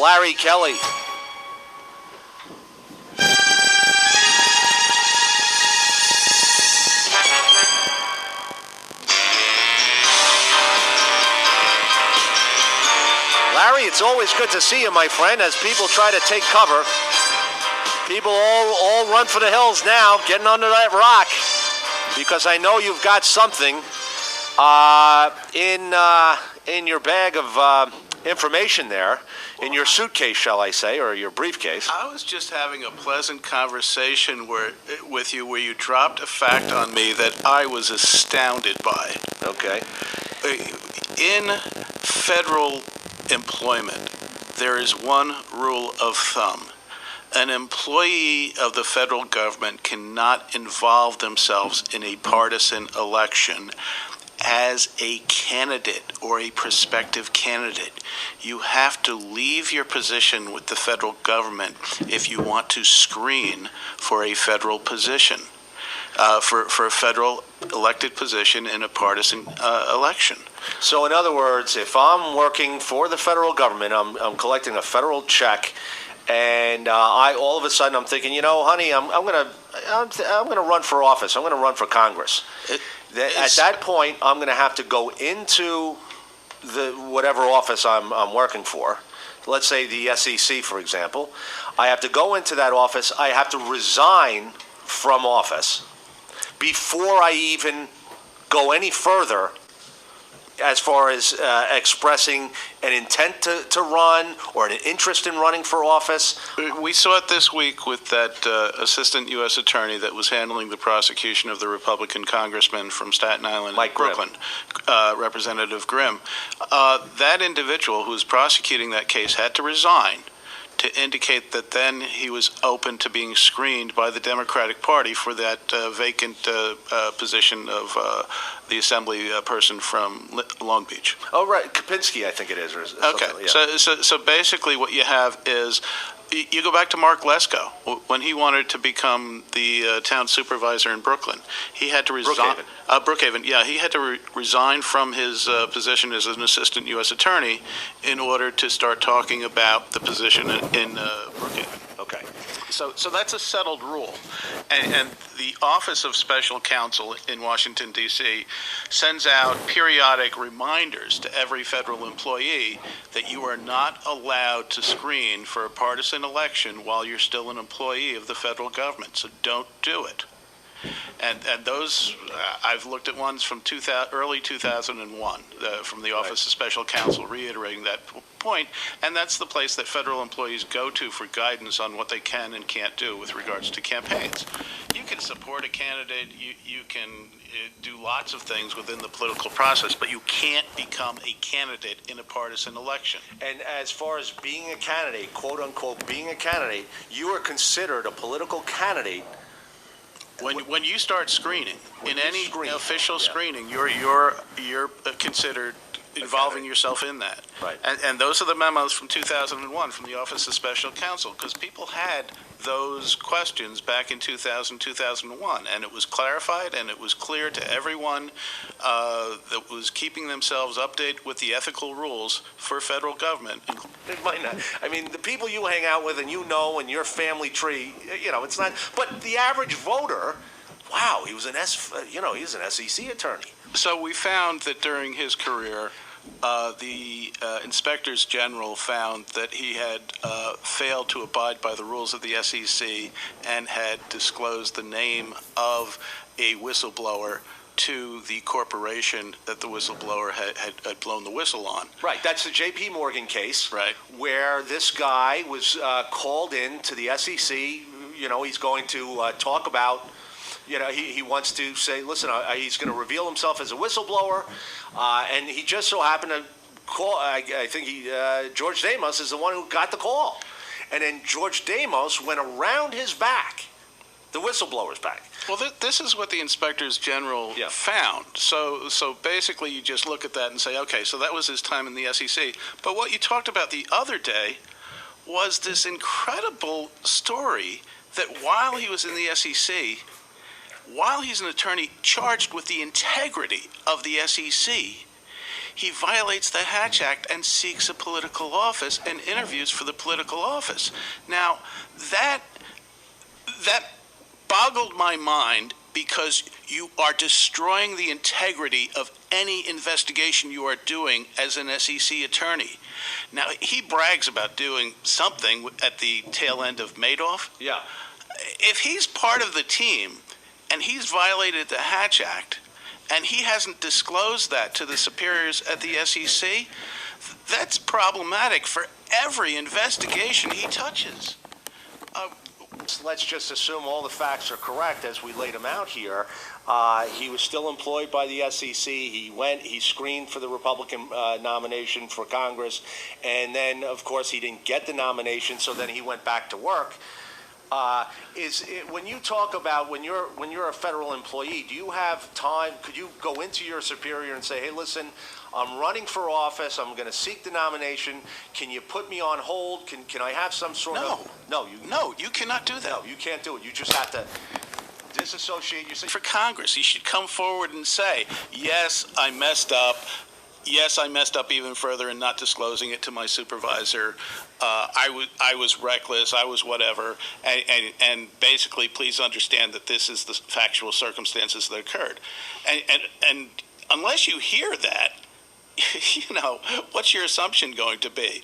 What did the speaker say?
Larry Kelly. Larry, it's always good to see you, my friend, as people try to take cover. People all run for the hills now, getting under that rock, because I know you've got something in your bag of information there, in your suitcase, shall I say, or your briefcase. I was just having a pleasant conversation with you where you dropped a fact on me that I was astounded by. Okay. In federal employment, there is one rule of thumb. An employee of the federal government cannot involve themselves in a partisan election as a candidate or a prospective candidate. You have to leave your position with the federal government if you want to screen for a federal position, for a federal elected position in a partisan election. So in other words, if I'm working for the federal government, I'm collecting a federal check, and I all of a sudden I'm thinking, you know, honey, I'm gonna run for office. I'm gonna run for Congress. At that point, I'm gonna have to go into the whatever office I'm working for. Let's say the SEC, for example. I have to go into that office. I have to resign from office before I even go any further as far as expressing an intent to run or an interest in running for office. We saw it this week with that assistant U.S. attorney that was handling the prosecution of the Republican congressman from Staten Island, Mike Brooklyn, Representative Grimm. That individual who was prosecuting that case had to resign to indicate that then he was open to being screened by the Democratic Party for that vacant position of the assembly person from Long Beach. Oh, right. Kapinski, I think it is. Or okay. Yeah. So basically what you have is, you go back to Mark Lesko. When he wanted to become the town supervisor in Brooklyn, he had to resign. Brookhaven, yeah. He had to resign from his position as an assistant U.S. attorney in order to start talking about the position in Brookhaven. Okay. So that's a settled rule. And the Office of Special Counsel in Washington, D.C. sends out periodic reminders to every federal employee that you are not allowed to screen for a partisan election while you're still an employee of the federal government. So don't do it. And those, I've looked at ones from early 2001 from the Office of Special Counsel reiterating that point, and that's the place that federal employees go to for guidance on what they can and can't do with regards to campaigns. You can support a candidate, you can do lots of things within the political process, but you can't become a candidate in a partisan election. And as far as being a candidate, quote unquote, being a candidate, you are considered a political candidate. When you start screening, in any official screening, you're considered involving yourself in that. Right. And those are the memos from 2001 from the Office of Special Counsel, because people had those questions back in 2000, 2001, and it was clarified and it was clear to everyone that was keeping themselves updated with the ethical rules for federal government. It might not. I mean, the people you hang out with and you know in your family tree, you know, it's not. But the average voter, wow, he was an he's an SEC attorney. So we found that during his career, the inspectors general found that he had failed to abide by the rules of the SEC and had disclosed the name of a whistleblower to the corporation that the whistleblower had blown the whistle on. Right, that's the J.P. Morgan case, right, where this guy was called in to the SEC. You know, he's going to talk about, you know, he wants to say, listen, he's going to reveal himself as a whistleblower, and he just so happened to call, I think George Damos is the one who got the call. And then George Damos went around his back, the whistleblower's back. Well, this is what the inspectors general found. So basically you just look at that and say, okay, so that was his time in the SEC. But what you talked about the other day was this incredible story that while he was in the SEC, while he's an attorney charged with the integrity of the SEC, he violates the Hatch Act and seeks a political office and interviews for the political office. Now, that boggled my mind because you are destroying the integrity of any investigation you are doing as an SEC attorney. Now, he brags about doing something at the tail end of Madoff. Yeah. If he's part of the team and he's violated the Hatch Act and he hasn't disclosed that to the superiors at the SEC, that's problematic for every investigation he touches. Let's just assume all the facts are correct as we laid them out here. He was still employed by the SEC. He screened for the Republican nomination for Congress, and then, of course, he didn't get the nomination, so then he went back to work. When you talk about when you're a federal employee, do you have time? Could you go into your superior and say, "Hey, listen, I'm running for office. I'm going to seek the nomination. Can you put me on hold? Can I have some sort of?" No, you cannot do that. No, you can't do it. You just have to disassociate yourself. For Congress, he should come forward and say, "Yes, I messed up. Yes, I messed up even further in not disclosing it to my supervisor. I was reckless. I was whatever. And basically, please understand that this is the factual circumstances that occurred." And unless you hear that, what's your assumption going to be?